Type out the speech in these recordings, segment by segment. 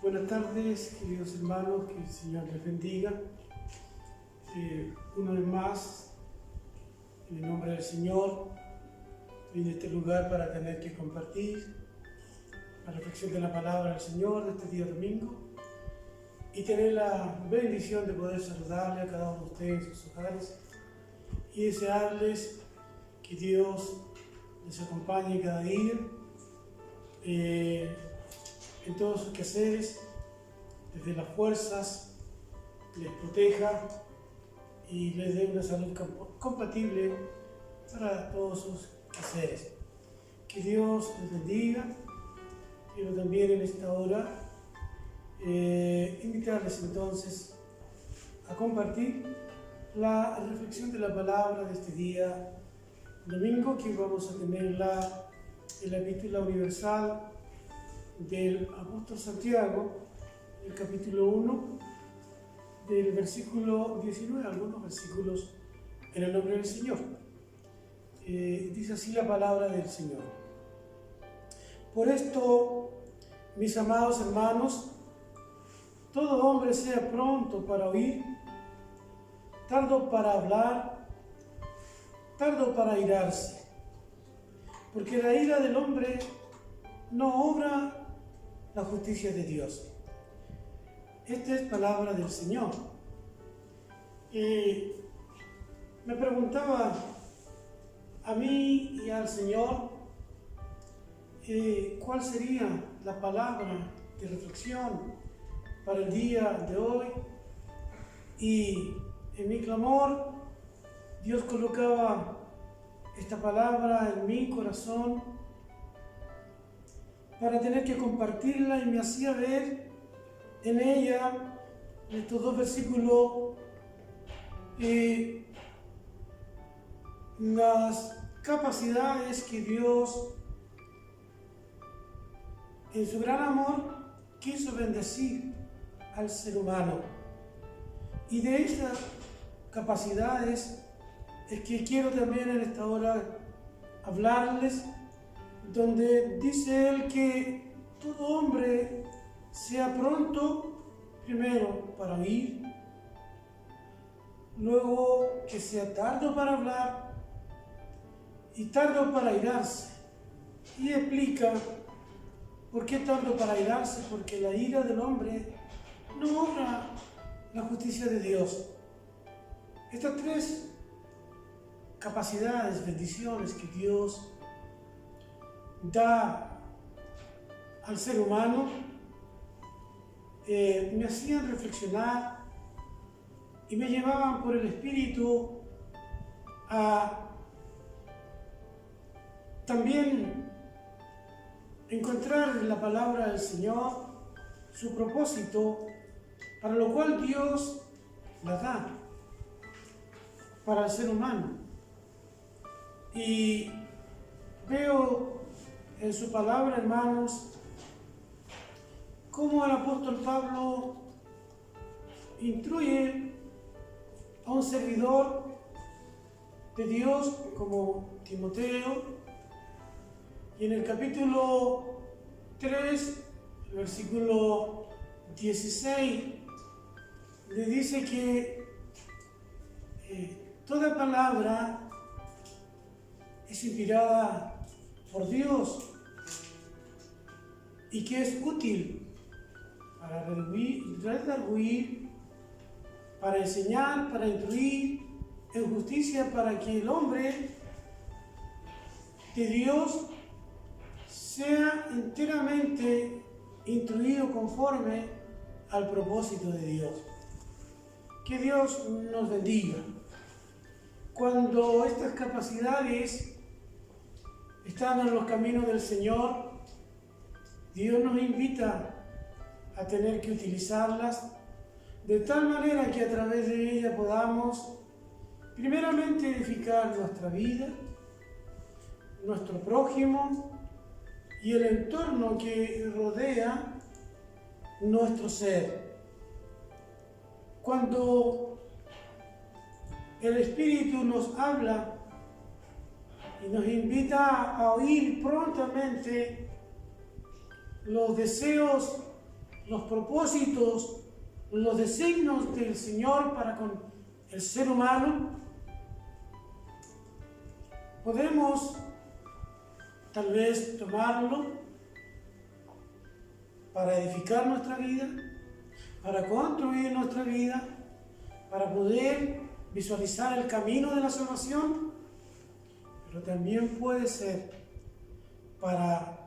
Buenas tardes, queridos hermanos, que el Señor les bendiga. Una vez más, en el nombre del Señor, vine a este lugar para tener que compartir la reflexión de la palabra del Señor de este día domingo y tener la bendición de poder saludarle a cada uno de ustedes en sus hogares y desearles que Dios les acompañe cada día en todos sus quehaceres, desde las fuerzas, les proteja y les dé una salud compatible para todos sus quehaceres. Que Dios les bendiga. Quiero también en esta hora invitarles entonces a compartir la reflexión de la palabra de este día domingo, que vamos a tenerla en la epístola universal del apóstol Santiago, el capítulo 1, del versículo 19, algunos versículos en el nombre del Señor. Dice así la palabra del Señor. Por esto, mis amados hermanos, todo hombre sea pronto para oír, tardo para hablar, tardo para airarse, porque la ira del hombre no obra la justicia de Dios. Esta es palabra del Señor. Me preguntaba a mí y al Señor cuál sería la palabra de reflexión para el día de hoy, y en mi clamor Dios colocaba esta palabra en mi corazón para tener que compartirla, y me hacía ver en ella, en estos dos versículos, las capacidades que Dios, en su gran amor, quiso bendecir al ser humano. Y de estas capacidades es que quiero también en esta hora hablarles, donde dice él que todo hombre sea pronto, primero para oír, luego que sea tardo para hablar y tardo para airarse. Y explica por qué tardo para airarse: porque la ira del hombre no obra la justicia de Dios. Estas tres capacidades, bendiciones que Dios da al ser humano, me hacían reflexionar y me llevaban por el Espíritu a también encontrar en la palabra del Señor su propósito, para lo cual Dios la da para el ser humano. Y veo en su palabra, hermanos, cómo el apóstol Pablo instruye a un servidor de Dios como Timoteo, y en el capítulo 3, el versículo 16, le dice que toda palabra es inspirada por Dios y que es útil para redarguir, para enseñar, para instruir en justicia, para que el hombre de Dios sea enteramente instruido conforme al propósito de Dios. Que Dios nos bendiga. Cuando estas capacidades están en los caminos del Señor, Dios nos invita a tener que utilizarlas de tal manera que a través de ellas podamos primeramente edificar nuestra vida, nuestro prójimo y el entorno que rodea nuestro ser. Cuando el Espíritu nos habla y nos invita a oír prontamente los deseos los propósitos, los designios del Señor para con el ser humano, podemos tal vez tomarlo para edificar nuestra vida, para construir nuestra vida, para poder visualizar el camino de la salvación, pero también puede ser para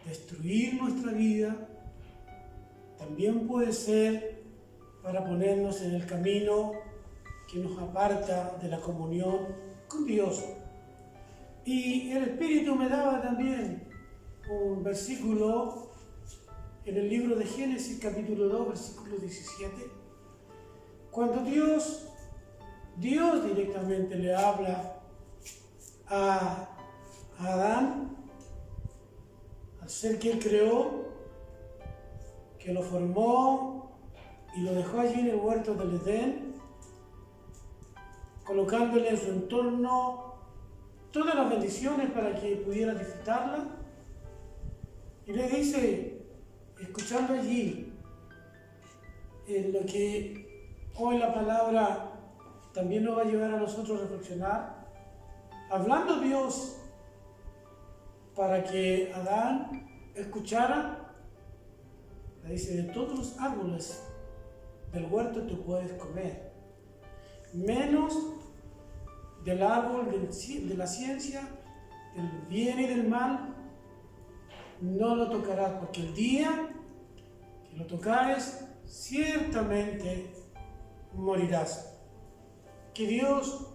destruir nuestra vida, también puede ser para ponernos en el camino que nos aparta de la comunión con Dios. Y el Espíritu me daba también un versículo en el libro de Génesis, capítulo 2, versículo 17, cuando Dios directamente le habla a Adán, al ser que él creó, que lo formó y lo dejó allí en el huerto del Edén, colocándole en su entorno todas las bendiciones para que pudiera disfrutarla. Y le dice, escuchando allí, en lo que hoy la palabra también nos va a llevar a nosotros a reflexionar, hablando Dios para que Adán escuchara, le dice, de todos los árboles del huerto tú puedes comer, menos del árbol de la ciencia, del bien y del mal, no lo tocarás, porque el día que lo tocares, ciertamente morirás. Que Dios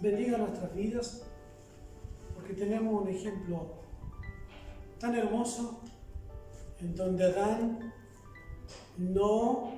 bendiga nuestras vidas, porque tenemos un ejemplo tan hermoso en donde Adán no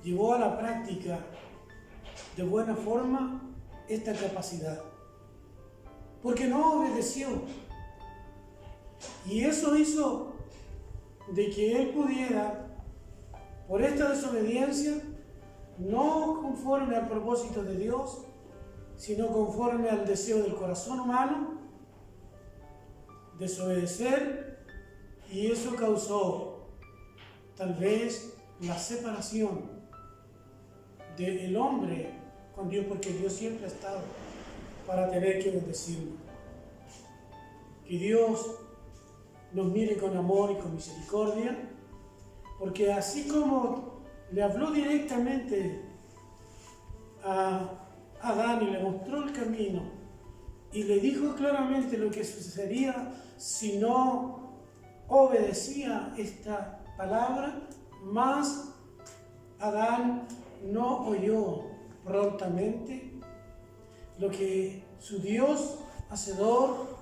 llevó a la práctica de buena forma esta capacidad, porque no obedeció. Y eso hizo de que él pudiera, por esta desobediencia, no conforme al propósito de Dios, sino conforme al deseo del corazón humano, desobedecer, y eso causó tal vez la separación del hombre con Dios, porque Dios siempre ha estado para tener que bendecirlo. Que Dios nos mire con amor y con misericordia, porque así como le habló directamente a Adán y le mostró el camino y le dijo claramente lo que sucedería si no obedecía esta palabra, mas Adán no oyó prontamente lo que su Dios Hacedor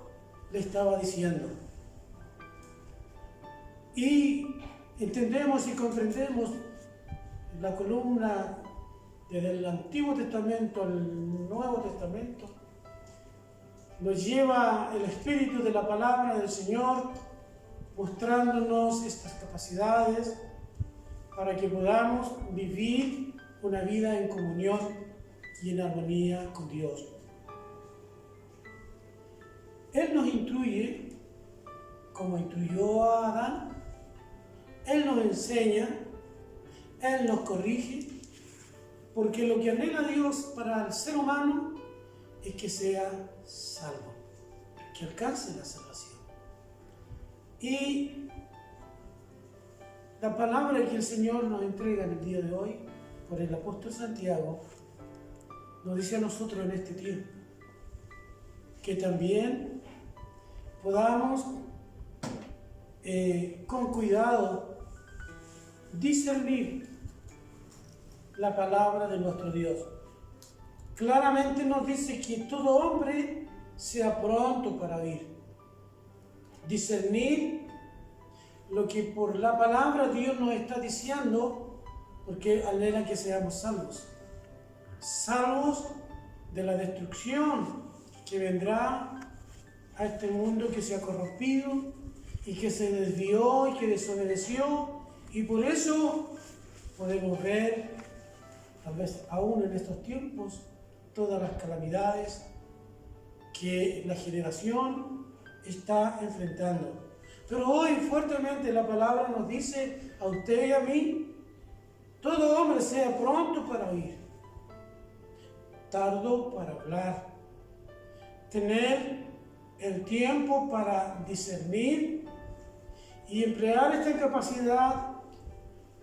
le estaba diciendo. Y entendemos y comprendemos la columna desde el Antiguo Testamento al Nuevo Testamento, nos lleva el Espíritu de la Palabra del Señor mostrándonos estas capacidades para que podamos vivir una vida en comunión y en armonía con Dios. Él nos instruye, como instruyó a Adán, Él nos enseña, Él nos corrige, porque lo que anhela Dios para el ser humano es que sea salvo, que alcance la salvación. Y la palabra que el Señor nos entrega en el día de hoy, por el apóstol Santiago, nos dice a nosotros en este tiempo, que también podamos con cuidado discernir la palabra de nuestro Dios. Claramente nos dice que todo hombre sea pronto para oír, discernir lo que por la palabra Dios nos está diciendo, porque anhela que seamos salvos de la destrucción que vendrá a este mundo que se ha corrompido y que se desvió y que desobedeció, y por eso podemos ver, tal vez aún en estos tiempos, todas las calamidades que la generación está enfrentando. Pero hoy fuertemente la palabra nos dice a usted y a mí, todo hombre sea pronto para oír, tardo para hablar, tener el tiempo para discernir y emplear esta capacidad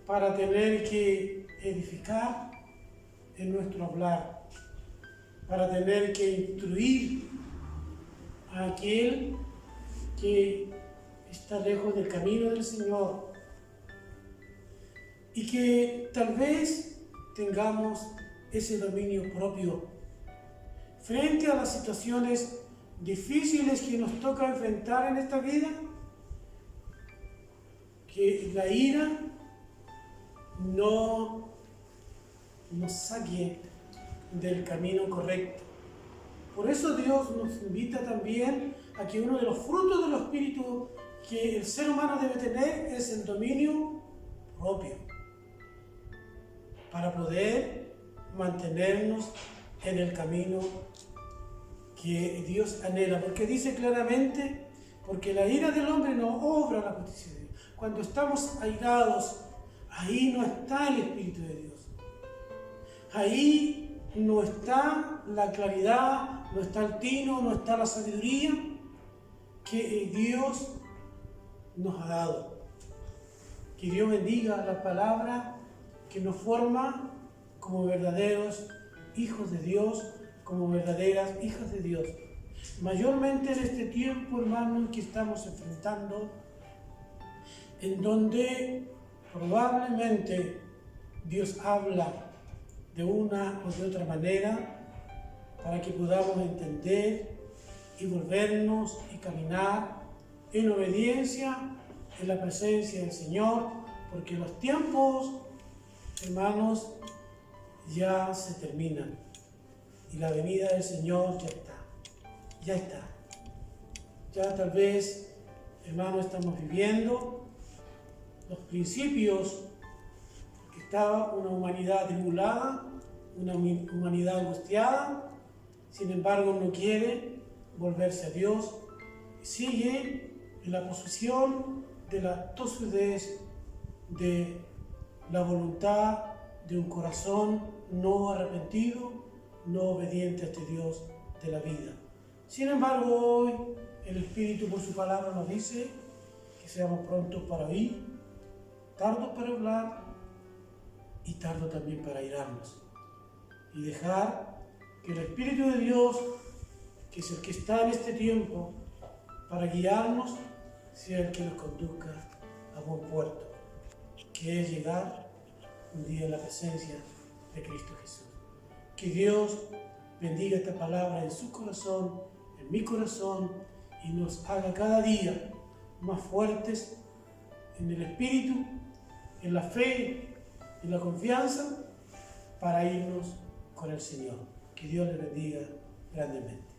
para tener que edificar en nuestro hablar, para tener que instruir a aquel que está lejos del camino del Señor y que tal vez tengamos ese dominio propio frente a las situaciones difíciles que nos toca enfrentar en esta vida, que la ira no nos saque del camino correcto. Por eso Dios nos invita también a que uno de los frutos del Espíritu que el ser humano debe tener es el dominio propio, para poder mantenernos en el camino que Dios anhela, porque dice claramente, porque la ira del hombre no obra la justicia de Dios. Cuando estamos airados, ahí no está el Espíritu de Dios. Ahí no está la claridad, no está el tino, no está la sabiduría que Dios nos ha dado. Que Dios bendiga la palabra que nos forma como verdaderos hijos de Dios, como verdaderas hijas de Dios. Mayormente en este tiempo, hermanos, que estamos enfrentando, en donde probablemente Dios habla de una o de otra manera para que podamos entender y volvernos y caminar en obediencia en la presencia del Señor, porque los tiempos, hermanos, ya se terminan y la venida del Señor ya está. Ya tal vez, hermanos, estamos viviendo los principios que estaba una humanidad tribulada, una humanidad angustiada, sin embargo no quiere volverse a Dios, sigue en la posición de la tosudez, de la voluntad de un corazón no arrepentido, no obediente a este Dios de la vida. Sin embargo, hoy el Espíritu por su palabra nos dice que seamos prontos para oír, tardos para hablar y tardo también para airarnos. Y dejar que el Espíritu de Dios, que es el que está en este tiempo para guiarnos, sea el que nos conduzca a buen puerto, que es llegar un día en la presencia de Cristo Jesús. Que Dios bendiga esta palabra en su corazón, en mi corazón, y nos haga cada día más fuertes en el Espíritu, en la fe, en la confianza, para irnos con el Señor. Que Dios le bendiga grandemente.